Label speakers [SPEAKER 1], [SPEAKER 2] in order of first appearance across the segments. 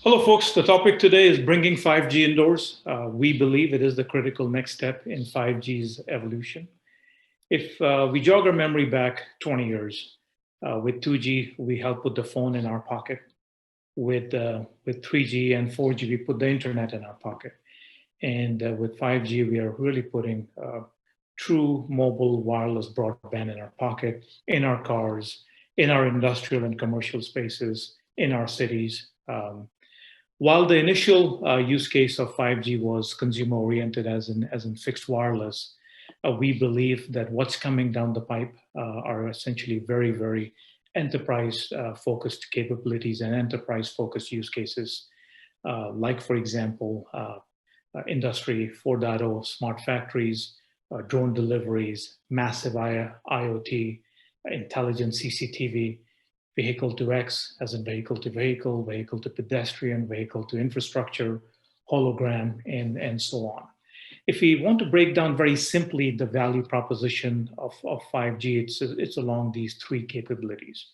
[SPEAKER 1] Hello, folks. The topic today is bringing 5G indoors. We believe it is the critical next step in 5G's evolution. If we jog our memory back 20 years, with 2G, we helped put the phone in our pocket. With 3G and 4G, we put the internet in our pocket. And with 5G, we are really putting true mobile wireless broadband in our pocket, in our cars, in our industrial and commercial spaces, in our cities. While the initial use case of 5G was consumer oriented, as in fixed wireless, we believe that what's coming down the pipe are essentially very, very enterprise focused capabilities and enterprise focused use cases, like, for example, Industry 4.0, smart factories, drone deliveries, massive IoT, intelligent CCTV, vehicle to X, as in vehicle to vehicle, vehicle to pedestrian, vehicle to infrastructure, hologram, and so on. If we want to break down very simply the value proposition of 5G, it's along these three capabilities.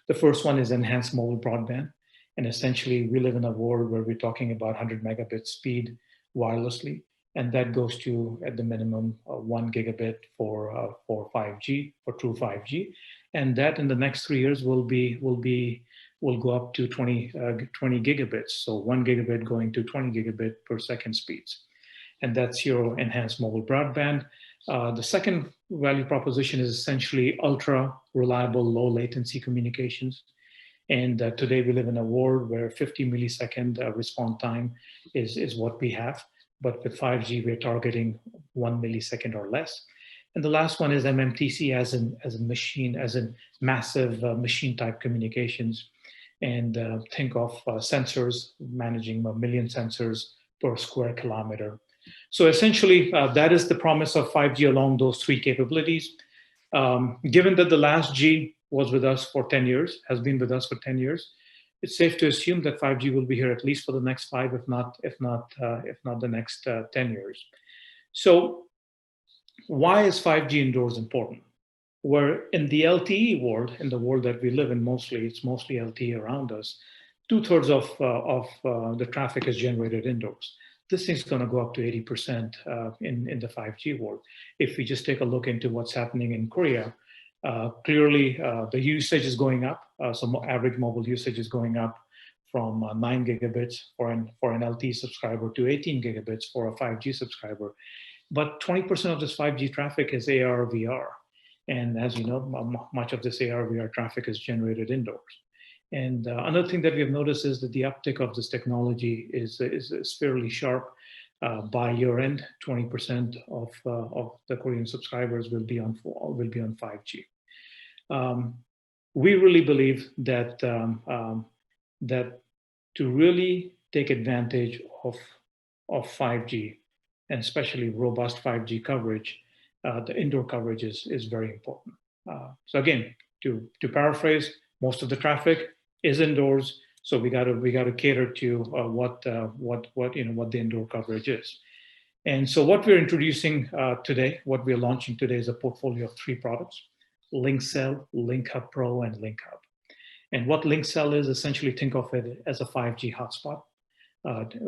[SPEAKER 1] The first one is enhanced mobile broadband. And essentially, we live in a world where we're talking about 100 megabit speed wirelessly, and that goes to, at the minimum, 1 gigabit for 5G, for true 5G. And that in the next 3 years will go up to 20 gigabits. So 1 gigabit going to 20 gigabit per second speeds. And that's your enhanced mobile broadband. The second value proposition is essentially ultra reliable, low latency communications. And today we live in a world where 50 millisecond response time is what we have. But with 5G, we're targeting 1 millisecond or less. And the last one is MMTC, as in massive machine type communications. And think of sensors, managing 1 million sensors per square kilometer. So essentially, that is the promise of 5G along those three capabilities. Given that the last G was with us for 10 years, has been with us for 10 years, it's safe to assume that 5G will be here at least for the next 5, if not the next 10 years. So why is 5G indoors important? Where in the LTE world, in the world that we live in, it's mostly LTE around us, 2/3 of the traffic is generated indoors. This thing's going to go up to 80% in the 5G world. If we just take a look into what's happening in Korea, clearly the usage is going up. So average mobile usage is going up from 9 gigabits for an LTE subscriber to 18 gigabits for a 5G subscriber. But 20% of this 5G traffic is AR/VR. And as you know, much of this AR/VR traffic is generated indoors. And another thing that we have noticed is that the uptick of this technology is fairly sharp. By year end, 20% of the Korean subscribers will be on 5G. We really believe that that to really take advantage of 5G, and especially robust 5G coverage, the indoor coverage is very important. So again, to paraphrase, most of the traffic is indoors, so we got to cater to what the indoor coverage is. And so what we're introducing today, what we're launching today, is a portfolio of 3 products: LinkCell, LinkHub Pro, and LinkHub. And what LinkCell is, essentially think of it as a 5G hotspot.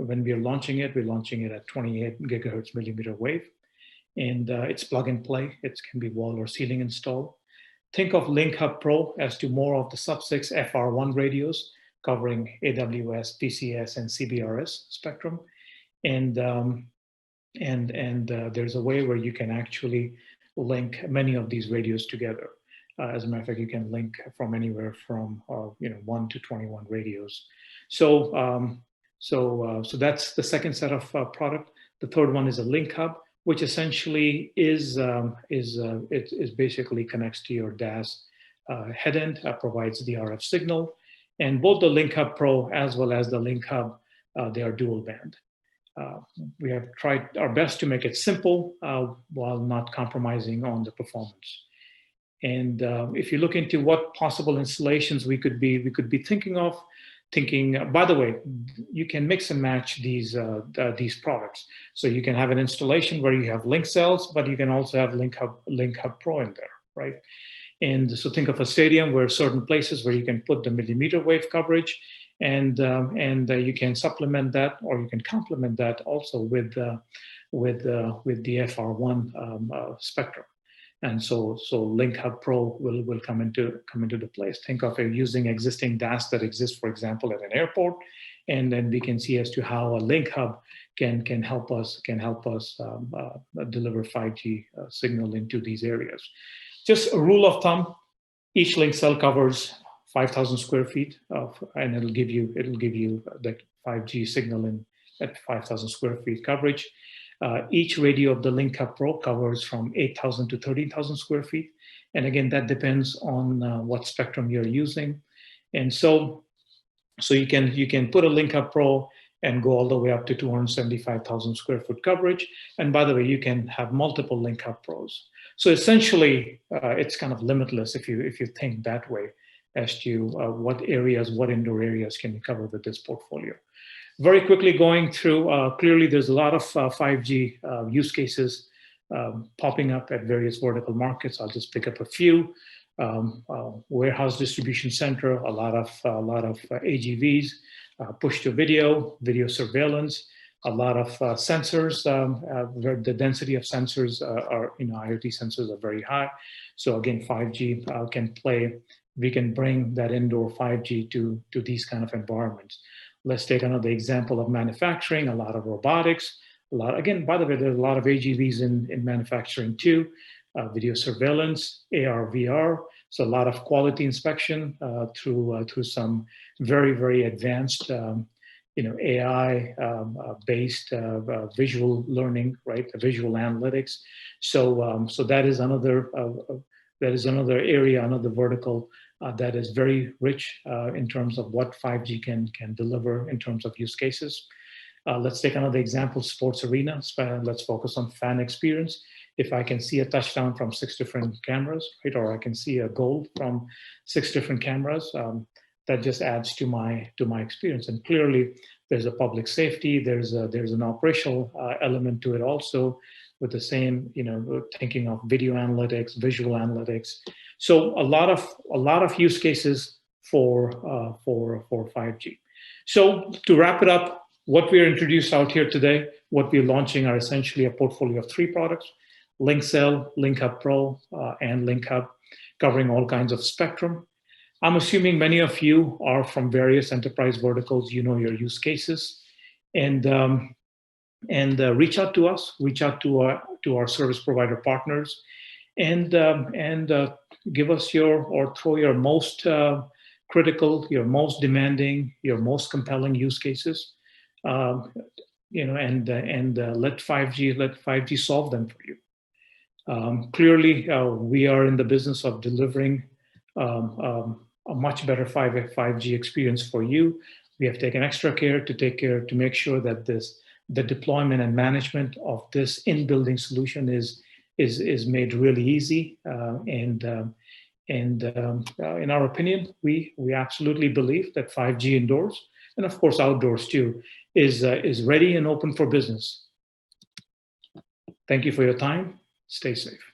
[SPEAKER 1] When we're launching it at 28 gigahertz millimeter wave, and it's plug and play. It can be wall or ceiling installed. Think of LinkHub Pro as to more of the sub-6 FR1 radios covering AWS, PCS, and CBRS spectrum. And there's a way where you can actually link many of these radios together. As a matter of fact, you can link from anywhere from 1 to 21 radios. So that's the second set of product. The third one is a LinkHub, which essentially is basically connects to your DAS head end, provides the RF signal. And both the LinkHub Pro as well as the LinkHub, they are dual band. We have tried our best to make it simple while not compromising on the performance. And if you look into what possible installations we could be thinking of, by the way, you can mix and match these products. So you can have an installation where you have LinkCells, but you can also have LinkHub Pro in there, right? And so think of a stadium where certain places where you can put the millimeter wave coverage, and you can supplement that, or you can complement that also with the FR1 spectrum. And so Link Hub Pro will come into the place. Think of it using existing DAS that exists, for example, at an airport, and then we can see as to how a Link Hub can help us deliver 5G signal into these areas. Just a rule of thumb: each link cell covers 5,000 square feet and it'll give you the 5G signal in at 5,000 square feet coverage. Each radio of the Link Hub Pro covers from 8,000 to 13,000 square feet. And again, that depends on what spectrum you're using. And so you can put a Link Hub Pro and go all the way up to 275,000 square foot coverage. And by the way, you can have multiple Link Hub Pros. So essentially, it's kind of limitless if you think that way as to what indoor areas can you cover with this portfolio. Very quickly going through, clearly there's a lot of 5G use cases popping up at various vertical markets. I'll just pick up a few. Warehouse distribution center, a lot of AGVs, push to video surveillance, a lot of sensors. The density of sensors are, IoT sensors are very high. So again, 5G can play. We can bring that indoor 5G to these kind of environments. Let's take another example of manufacturing, a lot of robotics, again, by the way, there's a lot of AGVs in manufacturing too, video surveillance, AR, VR, so a lot of quality inspection through some very, very advanced, AI based visual learning, right? Visual analytics. So that is another area, another vertical that is very rich in terms of what 5G can deliver in terms of use cases. Let's take another example, sports arena. Let's focus on fan experience. If I can see a touchdown from 6 different cameras, right, or I can see a goal from 6 different cameras, that just adds to my experience. And clearly, there's a public safety, there's an operational element to it also, with the same, thinking of video analytics, visual analytics. So a lot of use cases for 5G. So to wrap it up, what we're introduced out here today, what we're launching are essentially a portfolio of 3 products: LinkCell, Link Hub Pro, and Link Hub, covering all kinds of spectrum. I'm assuming many of you are from various enterprise verticals. You know your use cases, and reach out to us, reach out to our service provider partners, and give us throw your most critical, your most demanding, your most compelling use cases, and let 5G solve them for you. Clearly, we are in the business of delivering a much better 5G experience for you. We have taken extra care to make sure that the deployment and management of this in-building solution is made really easy. In our opinion, we absolutely believe that 5G indoors, and of course outdoors too, is ready and open for business. Thank you for your time. Stay safe.